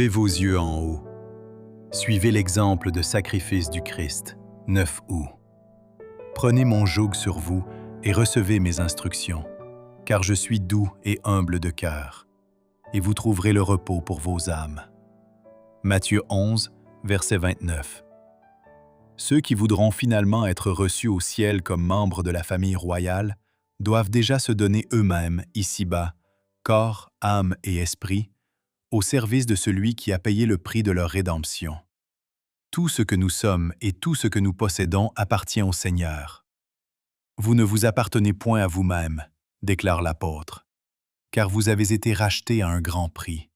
Levez vos yeux en haut. Suivez l'exemple de sacrifice du Christ. 9 août. Prenez mon joug sur vous et recevez mes instructions, car je suis doux et humble de cœur, et vous trouverez le repos pour vos âmes. Matthieu 11, verset 29. Ceux qui voudront finalement être reçus au ciel comme membres de la famille royale doivent déjà se donner eux-mêmes, ici-bas, corps, âme et esprit, au service de celui qui a payé le prix de leur rédemption. Tout ce que nous sommes et tout ce que nous possédons appartient au Seigneur. Vous ne vous appartenez point à vous-même, déclare l'apôtre, car vous avez été rachetés à un grand prix.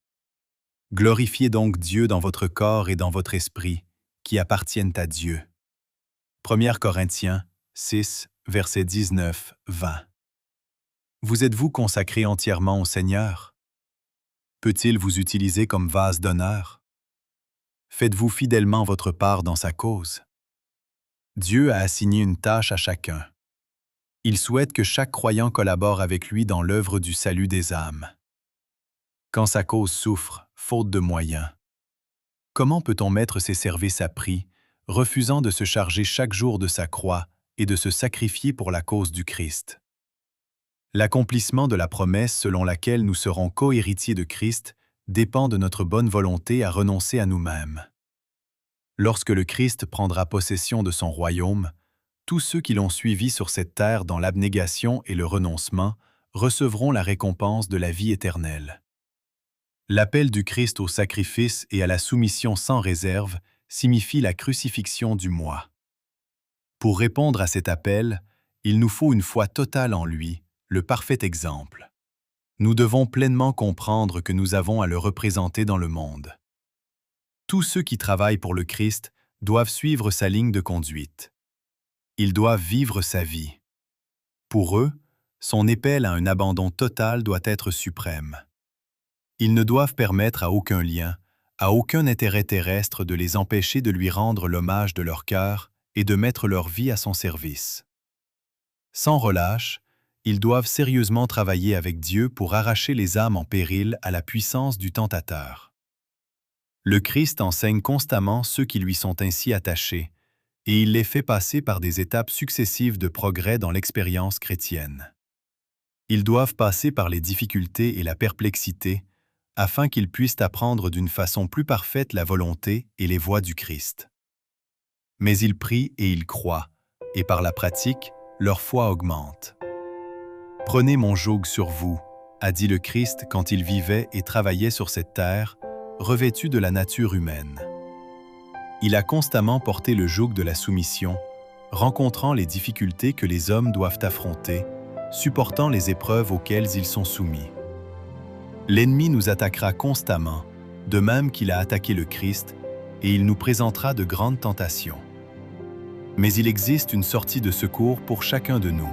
Glorifiez donc Dieu dans votre corps et dans votre esprit, qui appartiennent à Dieu. 1 Corinthiens 6, versets 19-20. Vous êtes-vous consacré entièrement au Seigneur? Peut-il vous utiliser comme vase d'honneur? Faites-vous fidèlement votre part dans sa cause? Dieu a assigné une tâche à chacun. Il souhaite que chaque croyant collabore avec lui dans l'œuvre du salut des âmes. Quand sa cause souffre, faute de moyens, comment peut-on mettre ses services à prix, refusant de se charger chaque jour de sa croix et de se sacrifier pour la cause du Christ? L'accomplissement de la promesse selon laquelle nous serons co-héritiers de Christ dépend de notre bonne volonté à renoncer à nous-mêmes. Lorsque le Christ prendra possession de son royaume, tous ceux qui l'ont suivi sur cette terre dans l'abnégation et le renoncement recevront la récompense de la vie éternelle. L'appel du Christ au sacrifice et à la soumission sans réserve signifie la crucifixion du moi. Pour répondre à cet appel, il nous faut une foi totale en lui, le parfait exemple. Nous devons pleinement comprendre que nous avons à le représenter dans le monde. Tous ceux qui travaillent pour le Christ doivent suivre sa ligne de conduite. Ils doivent vivre sa vie. Pour eux, son appel à un abandon total doit être suprême. Ils ne doivent permettre à aucun lien, à aucun intérêt terrestre de les empêcher de lui rendre l'hommage de leur cœur et de mettre leur vie à son service. Sans relâche, ils doivent sérieusement travailler avec Dieu pour arracher les âmes en péril à la puissance du tentateur. Le Christ enseigne constamment ceux qui lui sont ainsi attachés, et il les fait passer par des étapes successives de progrès dans l'expérience chrétienne. Ils doivent passer par les difficultés et la perplexité, afin qu'ils puissent apprendre d'une façon plus parfaite la volonté et les voies du Christ. Mais ils prient et ils croient, et par la pratique, leur foi augmente. « Prenez mon joug sur vous », a dit le Christ quand il vivait et travaillait sur cette terre, revêtu de la nature humaine. Il a constamment porté le joug de la soumission, rencontrant les difficultés que les hommes doivent affronter, supportant les épreuves auxquelles ils sont soumis. L'ennemi nous attaquera constamment, de même qu'il a attaqué le Christ, et il nous présentera de grandes tentations. Mais il existe une sortie de secours pour chacun de nous.